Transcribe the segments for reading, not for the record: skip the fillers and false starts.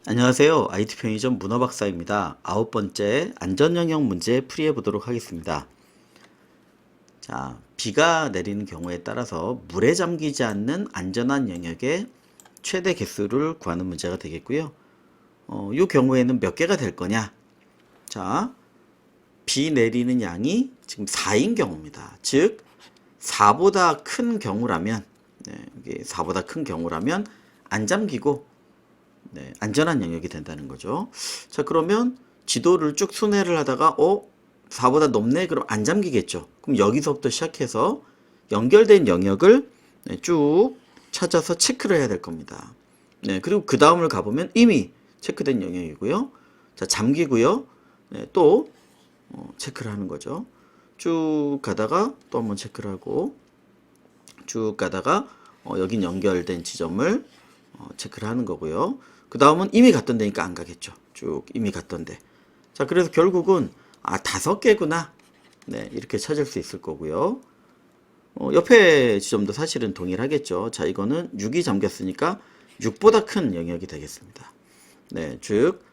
안녕하세요. IT 편의점 문어박사입니다. 9번째 안전영역 문제 풀이해 보도록 하겠습니다. 자, 비가 내리는 경우에 따라서 물에 잠기지 않는 안전한 영역의 최대 개수를 구하는 문제가 되겠고요. 이 경우에는 몇 개가 될 거냐? 자, 비 내리는 양이 지금 4인 경우입니다. 즉, 4보다 큰 경우라면, 이게 4보다 큰 경우라면 안 잠기고 안전한 영역이 된다는 거죠. 자, 그러면 지도를 쭉 순회를 하다가 4보다 높네? 그럼 안 잠기겠죠. 그럼 여기서부터 시작해서 연결된 영역을 쭉 찾아서 체크를 해야 될 겁니다. 그리고 그 다음을 가보면 이미 체크된 영역이고요. 자, 잠기고요. 또 체크를 하는 거죠. 쭉 가다가 또 한번 체크를 하고 쭉 가다가 여긴 연결된 지점을 체크를 하는 거고요. 그 다음은 이미 갔던 데니까 안 가겠죠. 쭉 이미 갔던 데. 자, 그래서 결국은 5개구나. 이렇게 찾을 수 있을 거고요. 옆에 지점도 사실은 동일하겠죠. 자, 이거는 6이 잠겼으니까 6보다 큰 영역이 되겠습니다. 즉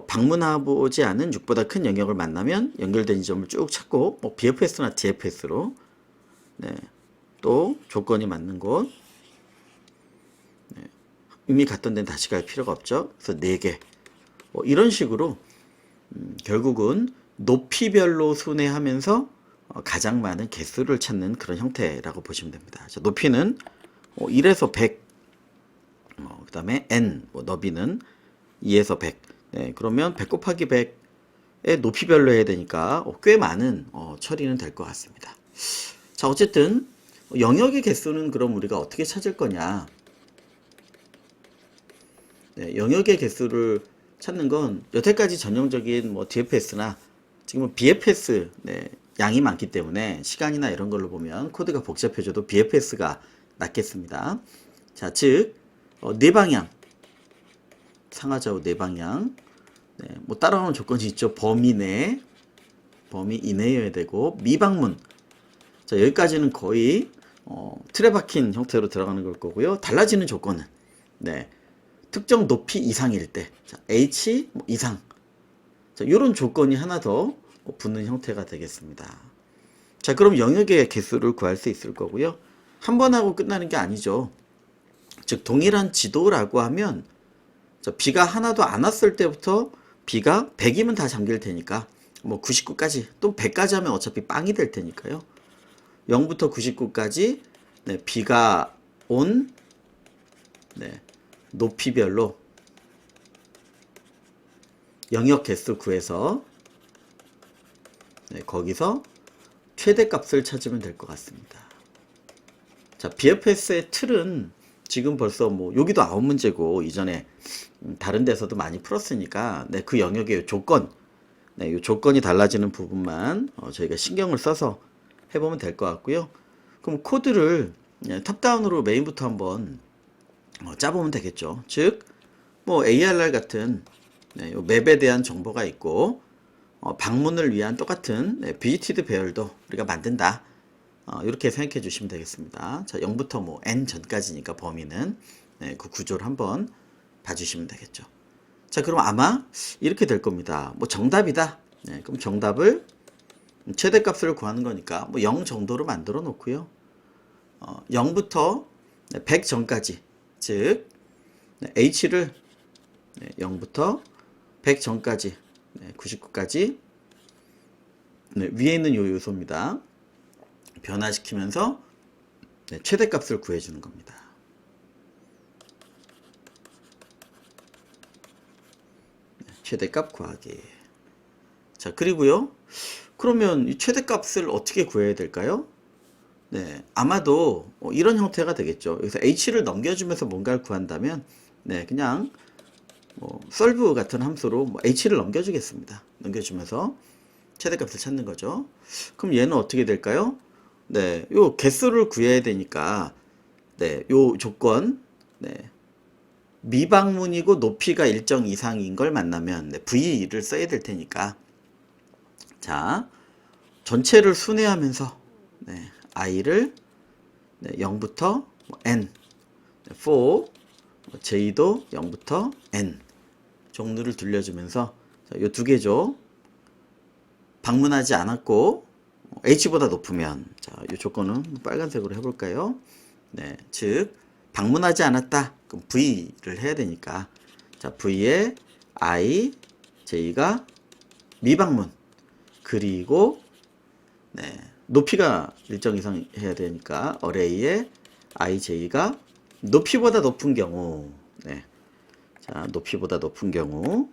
방문해보지 않은 6보다 큰 영역을 만나면 연결된 지점을 쭉 찾고 BFS나 DFS로 또 조건이 맞는 곳 이미 갔던 데는 다시 갈 필요가 없죠. 그래서 4개. 이런 식으로 결국은 높이별로 순회하면서 가장 많은 개수를 찾는 그런 형태라고 보시면 됩니다. 자, 높이는 1에서 100, 그 다음에 n, 너비는 2에서 100. 그러면 100 곱하기 100의 높이별로 해야 되니까 꽤 많은 처리는 될 것 같습니다. 자, 어쨌든 영역의 개수는 그럼 우리가 어떻게 찾을 거냐? 영역의 개수를 찾는 건 여태까지 전형적인 DFS나 지금은 BFS 양이 많기 때문에 시간이나 이런 걸로 보면 코드가 복잡해져도 BFS가 낫겠습니다. 자, 즉 네 방향 상하좌우 네 방향 따라오는 조건이 있죠. 범위 이내여야 되고 미방문. 자, 여기까지는 거의 틀에 박힌 형태로 들어가는 걸 거고요. 달라지는 조건은 특정 높이 이상일 때, 자, H 이상, 자, 이런 조건이 하나 더 붙는 형태가 되겠습니다. 자, 그럼 영역의 개수를 구할 수 있을 거고요. 한 번 하고 끝나는 게 아니죠. 즉 동일한 지도라고 하면 자, 비가 하나도 안 왔을 때부터 비가 100이면 다 잠길 테니까 99까지 또 100까지 하면 어차피 빵이 될 테니까요. 0부터 99까지 비가 온 높이별로 영역 개수 구해서 거기서 최대값을 찾으면 될 것 같습니다. 자, BFS의 틀은 지금 벌써 여기도 9문제고 이전에 다른 데서도 많이 풀었으니까 그 영역의 조건, 이 조건이 달라지는 부분만 저희가 신경을 써서 해보면 될 것 같고요. 그럼 코드를 탑다운으로 메인부터 한번 짜보면 되겠죠. 즉 ARR 같은 맵에 대한 정보가 있고 방문을 위한 똑같은 비지티드 배열도 우리가 만든다. 이렇게 생각해 주시면 되겠습니다. 자, 0부터 n 전까지니까 범위는 그 구조를 한번 봐주시면 되겠죠. 자, 그럼 아마 이렇게 될 겁니다. 정답이다. 그럼 정답을 최대값을 구하는 거니까 0 정도로 만들어 놓고요. 0부터 100 전까지, 즉 H를 0부터 100 전까지 99까지 위에 있는 요 요소입니다. 변화시키면서 최대값을 구해주는 겁니다. 최대값 구하기. 자, 그리고요. 그러면 이 최대값을 어떻게 구해야 될까요? 아마도 이런 형태가 되겠죠. 여기서 H를 넘겨주면서 뭔가를 구한다면 그냥 solve 같은 함수로 H를 넘겨주겠습니다. 넘겨주면서 최대값을 찾는 거죠. 그럼 얘는 어떻게 될까요? 요 개수를 구해야 되니까 요 조건 미방문이고 높이가 일정 이상인 걸 만나면 V를 써야 될 테니까 자, 전체를 순회하면서 i를 0부터 n for j도 0부터 n 종류를 돌려주면서 이 두 개죠. 방문하지 않았고 h보다 높으면 자, 이 조건은 빨간색으로 해볼까요? 네, 즉 방문하지 않았다. 그럼 v를 해야 되니까 자 v에 I, j가 미방문 그리고 네, 높이가 일정 이상 해야 되니까 array에 I, j가 높이보다 높은 경우 네, 자 높이보다 높은 경우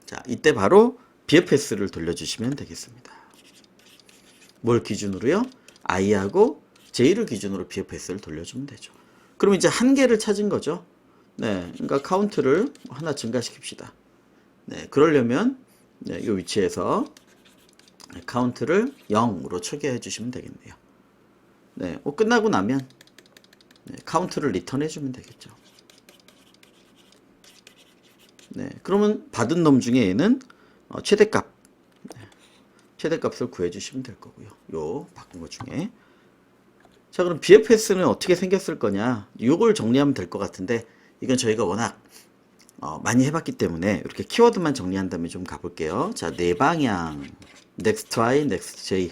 자 이때 바로 BFS를 돌려주시면 되겠습니다. 뭘 기준으로요? i하고 j를 기준으로 BFS를 돌려주면 되죠. 그럼 이제 한 개를 찾은 거죠. 네, 그러니까 카운트를 하나 증가시킵시다. 네, 그러려면 네, 이 위치에서 카운트를 0으로 초기화해 주시면 되겠네요. 네, 끝나고 나면 네, 카운트를 리턴해 주면 되겠죠. 네, 그러면 받은 놈 중에 얘는 최대값 네, 최대값을 구해 주시면 될 거고요. 요 바꾼 것 중에 자 그럼 BFS는 어떻게 생겼을 거냐 요걸 정리하면 될 것 같은데 이건 저희가 워낙 많이 해봤기 때문에 이렇게 키워드만 정리한 다음에 좀 가볼게요. 자, 네 방향 next y, next j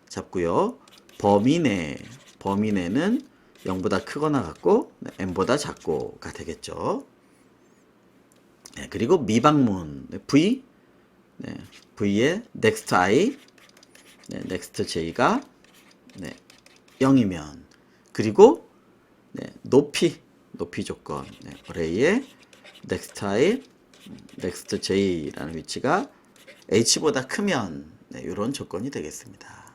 잡고요. 범위 내는 0보다 크거나 같고 n보다 작고가 되겠죠. 네, 그리고 미방문 v 네, v에 next i, 네, next j가 네, 0이면 그리고 네, 높이 조건 네, array에 next i, next j라는 위치가 h보다 크면 네, 이런 조건이 되겠습니다.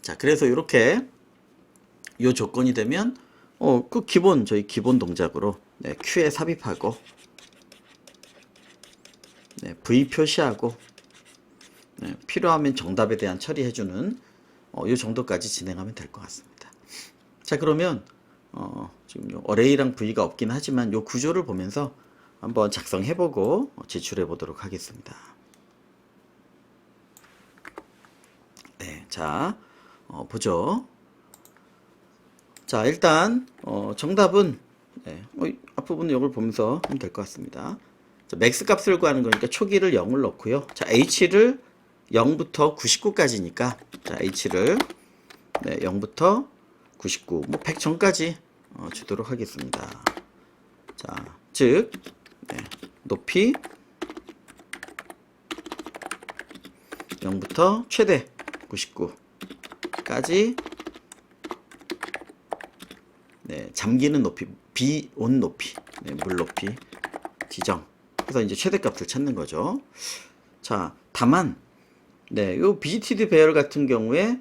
자, 그래서 이렇게 이 조건이 되면 그 기본 저희 기본 동작으로 네, q에 삽입하고 네, v 표시하고 네, 필요하면 정답에 대한 처리해주는 이 정도까지 진행하면 될 것 같습니다. 자, 그러면 지금 요 array랑 v가 없긴 하지만 요 구조를 보면서 한번 작성해보고 제출해 보도록 하겠습니다. 네, 자 보죠. 자, 일단 정답은 네, 앞부분은 이걸 보면서 하면 될 것 같습니다. 자, 맥스 값을 구하는 거니까 초기를 0을 넣고요. 자, h를 0부터 99까지니까 자, h를 네, 0부터 99, 뭐 100 전까지 주도록 하겠습니다. 자, 즉 네, 높이 0부터 최대 99까지 네, 잠기는 높이, 비온 높이, 네, 물 높이 지정. 그래서 이제 최대값을 찾는 거죠. 자, 다만 네, 요 BGTD 배열 같은 경우에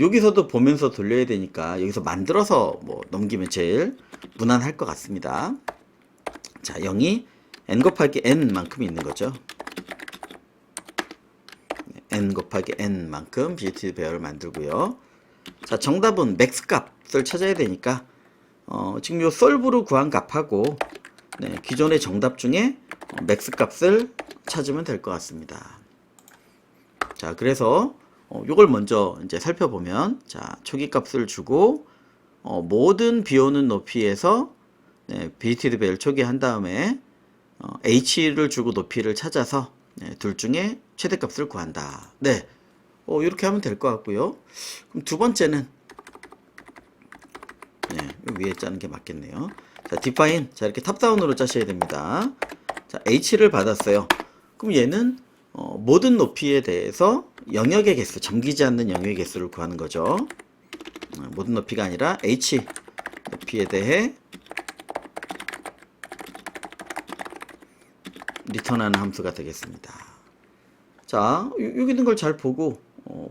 여기서도 보면서 돌려야 되니까 여기서 만들어서 뭐 넘기면 제일 무난할 것 같습니다. 자, 0이 n 곱하기 n만큼 있는 거죠. n 곱하기 n만큼 BGTD 배열을 만들고요. 자, 정답은 맥스 값을 찾아야 되니까 지금 요 솔브로 구한 값하고 네, 기존의 정답 중에 맥스 값을 찾으면 될 것 같습니다. 자, 그래서 요걸 먼저 이제 살펴보면 자, 초기 값을 주고 모든 비오는 높이에서 네, BGTD 배열 초기한 다음에 h를 주고 높이를 찾아서 네, 둘 중에 최대값을 구한다. 네, 이렇게 하면 될 것 같고요. 그럼 두 번째는 네, 위에 짜는 게 맞겠네요. 자, define 자 이렇게 탑다운으로 짜셔야 됩니다. 자, h를 받았어요. 그럼 얘는 모든 높이에 대해서 영역의 개수, 잠기지 않는 영역의 개수를 구하는 거죠. 모든 높이가 아니라 h 높이에 대해 리턴하는 함수가 되겠습니다. 자, 여기 있는 걸 잘 보고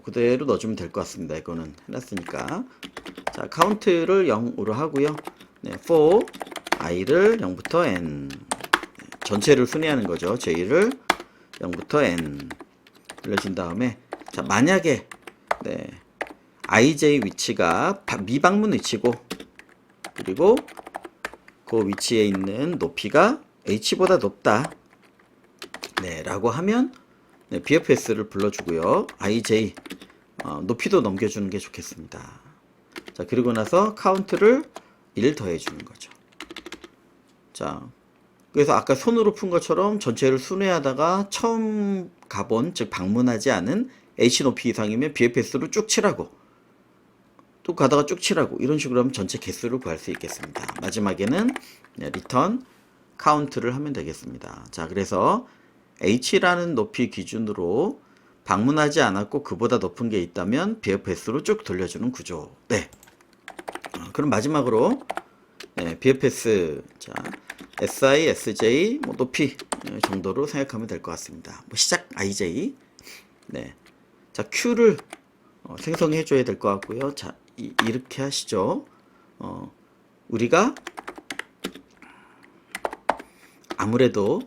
그대로 넣어주면 될 것 같습니다. 이거는 해놨으니까. 자, 카운트를 0으로 하고요. 네, for i를 0부터 n 전체를 순위하는 거죠. j를 0부터 n 돌려준 다음에 자, 만약에 네, ij 위치가 미방문 위치고 그리고 그 위치에 있는 높이가 h보다 높다 네, 라고 하면 네, BFS를 불러주고요. ij 높이도 넘겨주는 게 좋겠습니다. 자, 그리고 나서 카운트를 1 더해주는 거죠. 자, 그래서 아까 손으로 푼 것처럼 전체를 순회하다가 처음 가본, 즉 방문하지 않은 H 높이 이상이면 BFS로 쭉 칠하고, 또 가다가 쭉 칠하고, 이런 식으로 하면 전체 개수를 구할 수 있겠습니다. 마지막에는 리턴 카운트를 하면 되겠습니다. 자, 그래서 H라는 높이 기준으로 방문하지 않았고 그보다 높은 게 있다면 BFS로 쭉 돌려주는 구조. 네. 그럼 마지막으로 BFS, 자, SI, SJ, 뭐 높이 정도로 생각하면 될 것 같습니다. 뭐 시작 IJ. 네. 자, Q를 생성해 줘야 될 것 같고요. 자, 이렇게 하시죠. 우리가 아무래도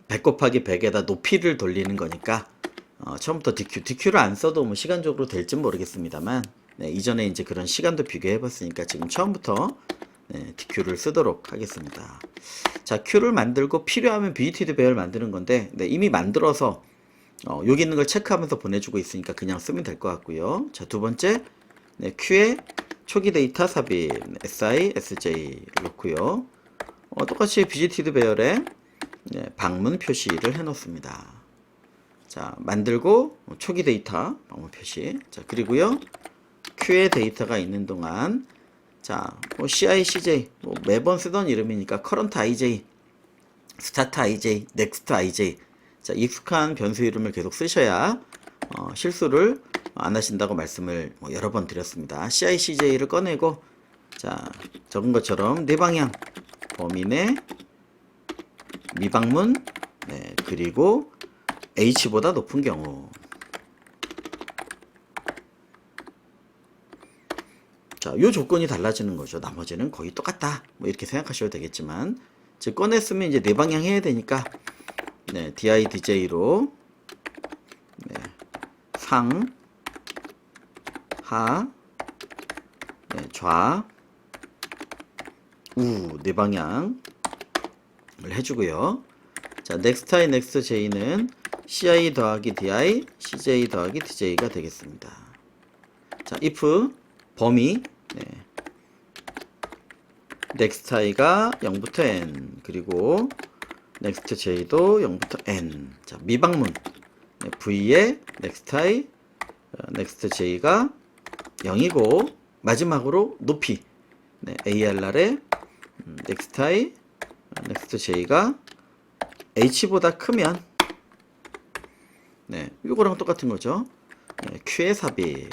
100 곱하기 100에다 높이를 돌리는 거니까 처음부터 DQ를 안 써도 뭐 시간적으로 될지 모르겠습니다만, 이전에 이제 그런 시간도 비교해 봤으니까 지금 처음부터 DQ를 쓰도록 하겠습니다. 자, Q를 만들고 필요하면 BGTD 배열 만드는 건데, 이미 만들어서 여기 있는 걸 체크하면서 보내주고 있으니까 그냥 쓰면 될 것 같고요. 자, 두 번째, Q에 초기 데이터 삽입, SI, SJ 놓고요. 똑같이 BGTD 배열에 방문 표시를 해 놓습니다. 자, 만들고 초기 데이터 방문 표시. 자, 그리고요, Q에 데이터가 있는 동안, 자, 뭐 CI, CJ, 뭐 매번 쓰던 이름이니까 current IJ, start IJ, next IJ. 자, 익숙한 변수 이름을 계속 쓰셔야 실수를 안 하신다고 말씀을 여러 번 드렸습니다. CI, CJ를 꺼내고, 자, 적은 것처럼 네 방향 범위 내 미방문, 그리고 H보다 높은 경우. 자, 요 조건이 달라지는 거죠. 나머지는 거의 똑같다, 뭐 이렇게 생각하셔도 되겠지만, 즉 꺼냈으면 이제 네 방향 해야 되니까 DI, DJ로 상, 하, 좌, 우 네 방향을 해주고요. 자, next I, next J는 CI 더하기 DI, CJ 더하기 DJ가 되겠습니다. 자, if 범위 next I가 0부터 n, 그리고 next J도 0부터 n. 자, 미방문 V에 next I, next J가 0이고, 마지막으로 높이 ARR에 next I, next J가 H보다 크면, 이거랑 똑같은 거죠. Q에 삽입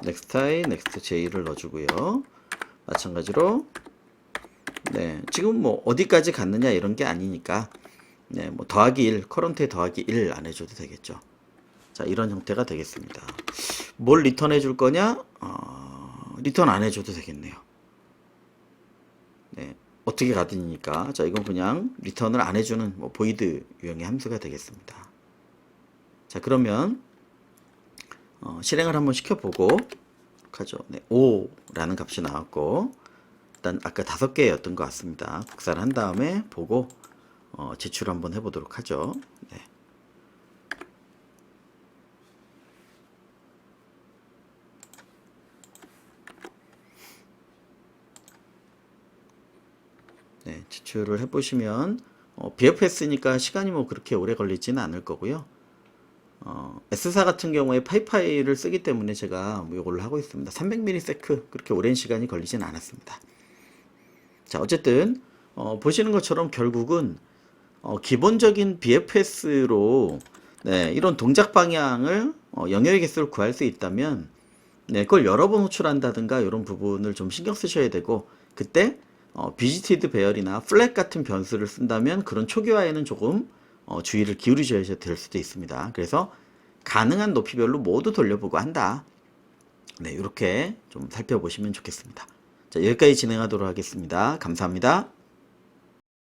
next I, next J를 넣어주고요. 마찬가지로 지금 뭐 어디까지 갔느냐 이런 게 아니니까 뭐 더하기 1, 커런트에 더하기 1 안 해줘도 되겠죠. 자, 이런 형태가 되겠습니다. 뭘 리턴해 줄 거냐? 리턴 안 해줘도 되겠네요. 어떻게 가든이니까. 자, 이건 그냥 리턴을 안 해주는 뭐 보이드 유형의 함수가 되겠습니다. 자, 그러면 실행을 한번 시켜보고 하죠. 5라는 값이 나왔고, 일단 아까 5개였던 것 같습니다. 국산한 다음에 보고 제출 한번 해보도록 하죠. 제출을 해보시면 BFS니까 시간이 뭐 그렇게 오래 걸리지는 않을 거고요. S사 같은 경우에 파이파이를 쓰기 때문에 제가 뭐 이걸로 하고 있습니다. 300ms 그렇게 오랜 시간이 걸리진 않았습니다. 자, 어쨌든 보시는 것처럼 결국은 기본적인 BFS로 이런 동작 방향을 영역의 개수를 구할 수 있다면 그걸 여러 번 호출한다든가 이런 부분을 좀 신경 쓰셔야 되고, 그때 비지티드 배열이나 플랫 같은 변수를 쓴다면 그런 초기화에는 조금 주의를 기울이셔야 될 수도 있습니다. 그래서 가능한 높이별로 모두 돌려보고 한다. 이렇게 좀 살펴보시면 좋겠습니다. 자, 여기까지 진행하도록 하겠습니다. 감사합니다.